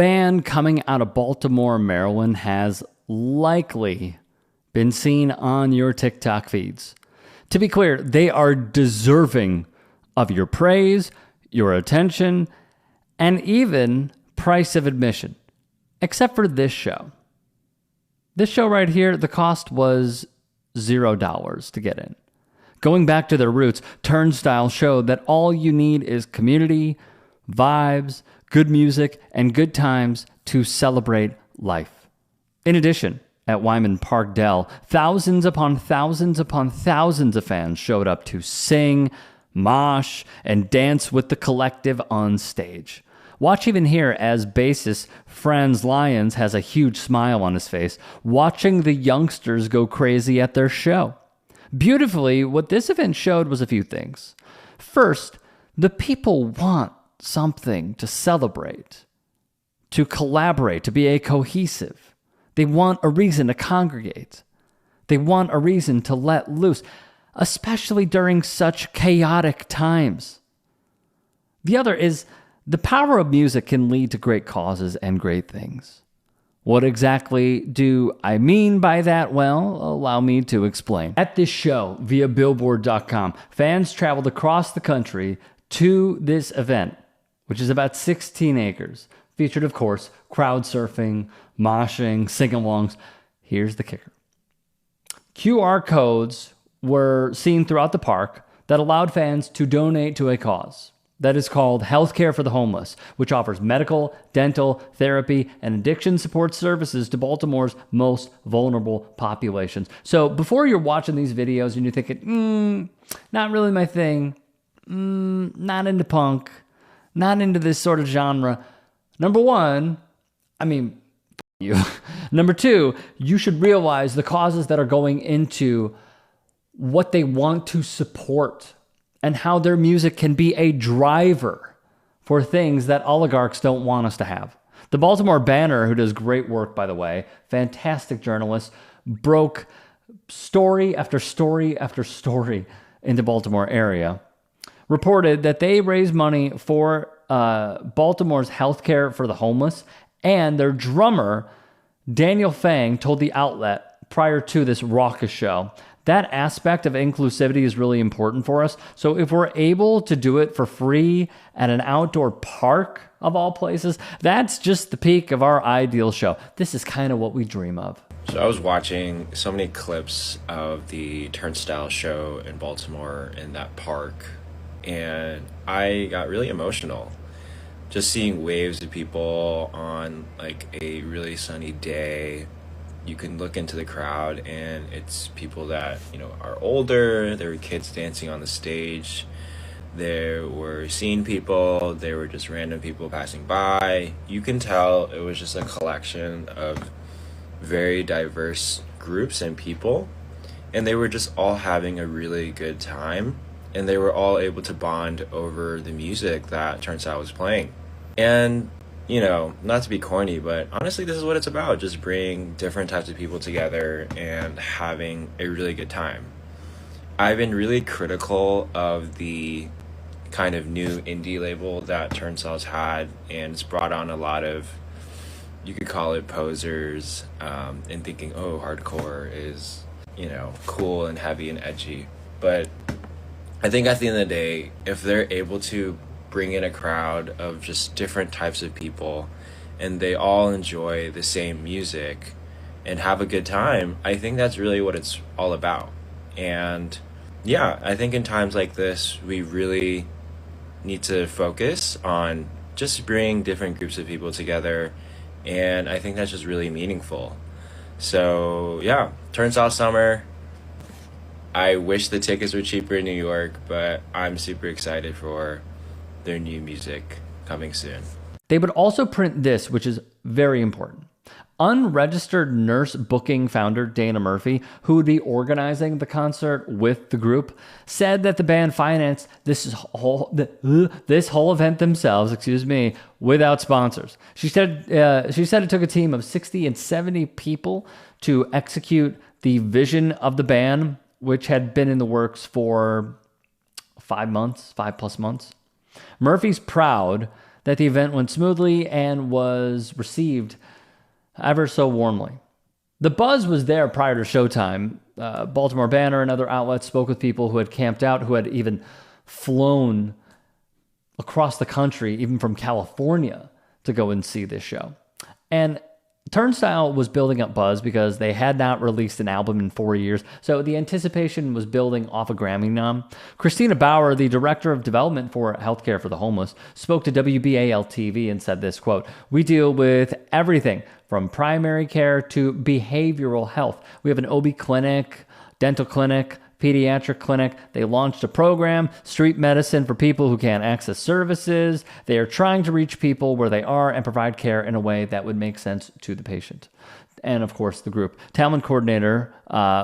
band coming out of Baltimore, Maryland has likely been seen on your TikTok feeds. To be clear, they are deserving of your praise, your attention, and even price of admission, except for this show. This show right here, the cost was $0 to get in. Going back to their roots, Turnstile showed that all you need is community, vibes, good music, and good times to celebrate life. In addition, at Wyman Park Dell, thousands upon thousands upon thousands of fans showed up to sing, mosh, and dance with the collective on stage. Watch even here as bassist Franz Lyons has a huge smile on his face, watching the youngsters go crazy at their show. Beautifully, what this event showed was a few things. First, the people want something to celebrate, to collaborate, to be a cohesive. They want a reason to congregate. They want a reason to let loose, especially during such chaotic times. The other is the power of music can lead to great causes and great things. What exactly do I mean by that? Well, allow me to explain. At this show, via Billboard.com, fans traveled across the country to this event, which is about 16 acres. Featured, of course, crowd surfing, moshing, sing-alongs. Here's the kicker. QR codes were seen throughout the park that allowed fans to donate to a cause that is called Healthcare for the Homeless, which offers medical, dental, therapy, and addiction support services to Baltimore's most vulnerable populations. So before you're watching these videos and you're thinking, not really my thing, not into punk, not into this sort of genre, number one, you. Number two, you should realize the causes that are going into what they want to support and how their music can be a driver for things that oligarchs don't want us to have. The Baltimore Banner, who does great work, by the way, fantastic journalist, broke story after story after story in the Baltimore area, reported that they raised money for Baltimore's healthcare for the homeless, and their drummer, Daniel Fang, told the outlet prior to this raucous show, that aspect of inclusivity is really important for us. So if we're able to do it for free at an outdoor park of all places, that's just the peak of our ideal show. This is kind of what we dream of. So I was watching so many clips of the Turnstile show in Baltimore in that park, and I got really emotional. Just seeing waves of people on like a really sunny day. You can look into the crowd and it's people that, are older. There were kids dancing on the stage. There were seeing people. There were just random people passing by. You can tell it was just a collection of very diverse groups and people. And they were just all having a really good time. And they were all able to bond over the music that Turnstile was playing. And not to be corny, but honestly, this is what it's about. Just bringing different types of people together and having a really good time. I've been really critical of the kind of new indie label that Turnstile's had, and it's brought on a lot of, you could call it posers, and thinking, hardcore is, cool and heavy and edgy. But I think at the end of the day, if they're able to bring in a crowd of just different types of people and they all enjoy the same music and have a good time, I think that's really what it's all about. And yeah, I think in times like this, we really need to focus on just bringing different groups of people together, and I think that's just really meaningful. So yeah, Turnstile Summer. I wish the tickets were cheaper in New York, but I'm super excited for their new music coming soon. They would also print this, which is very important. Unregistered nurse booking founder Dana Murphy, who would be organizing the concert with the group, said that the band financed this whole event themselves, without sponsors. She said it took a team of 60 and 70 people to execute the vision of the band, which had been in the works for 5 plus months. Murphy's proud that the event went smoothly and was received ever so warmly. The buzz was there prior to showtime. Baltimore Banner and other outlets spoke with people who had camped out, who had even flown across the country, even from California, to go and see this show. And Turnstile was building up buzz because they had not released an album in 4 years, so the anticipation was building off a Grammy nom. Christina Bauer, the director of development for Healthcare for the Homeless, spoke to WBAL-TV and said this, quote, "We deal with everything from primary care to behavioral health. We have an OB clinic, dental clinic, pediatric clinic. They launched a program, street medicine for people who can't access services. They are trying to reach people where they are and provide care in a way that would make sense to the patient." And of course, the group. Talent coordinator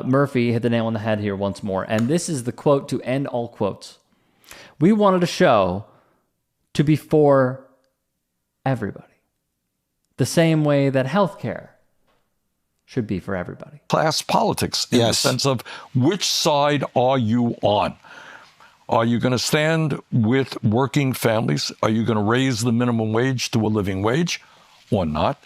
Murphy hit the nail on the head here once more. And this is the quote to end all quotes. "We wanted a show to be for everybody, the same way that healthcare should be for everybody." Class politics in the sense of which side are you on? Are you going to stand with working families? Are you going to raise the minimum wage to a living wage or not?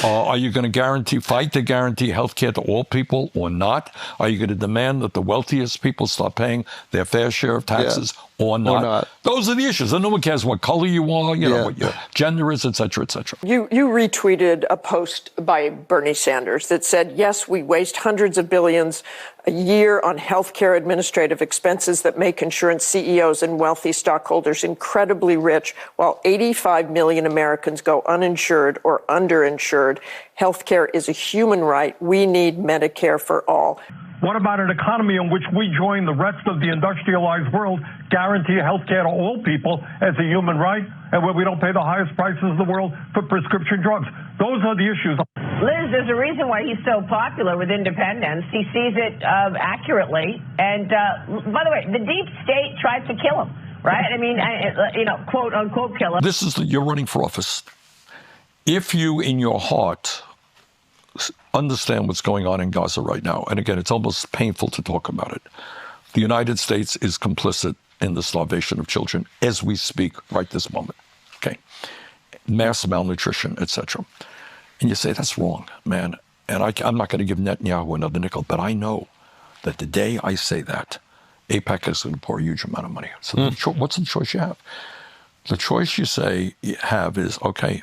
Are you going to fight to guarantee health care to all people or not? Are you going to demand that the wealthiest people start paying their fair share of taxes or not? Those are the issues. And no one cares what color you are, what your gender is, et cetera, et cetera. You retweeted a post by Bernie Sanders that said, yes, we waste hundreds of billions a year on healthcare administrative expenses that make insurance CEOs and wealthy stockholders incredibly rich, while 85 million Americans go uninsured or underinsured. Healthcare is a human right. We need Medicare for all. What about an economy in which we join the rest of the industrialized world, guarantee health care to all people as a human right, and where we don't pay the highest prices in the world for prescription drugs? Those are the issues. Liz, there's a reason why he's so popular with independents. He sees it accurately. And by the way, the deep state tried to kill him, right? I mean, quote unquote kill him. You're running for office. If you, in your heart, understand what's going on in Gaza right now, and again, it's almost painful to talk about it. The United States is complicit in the starvation of children as we speak right this moment. Okay, mass malnutrition, etc. And you say that's wrong, man. And I'm not going to give Netanyahu another nickel, but I know that the day I say that, AIPAC is going to pour a huge amount of money. So what's the choice you have? The choice you have is, okay,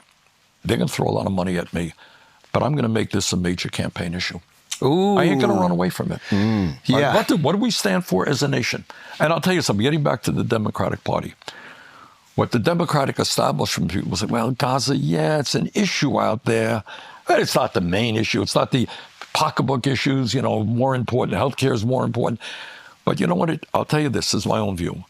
they're going to throw a lot of money at me, but I'm going to make this a major campaign issue. Ooh. I ain't going to run away from it. Yeah. What do we stand for as a nation? And I'll tell you something, getting back to the Democratic Party. What the Democratic establishment people say, well, Gaza, it's an issue out there, but it's not the main issue. It's not the pocketbook issues, more important. Healthcare is more important. But you know what? I'll tell you this is my own view,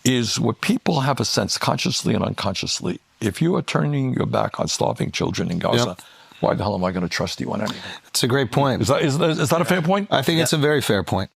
is what people have a sense, consciously and unconsciously, if you are turning your back on starving children in Gaza, why the hell am I going to trust you on anything? It's a great point. Is that a fair point? I think it's a very fair point.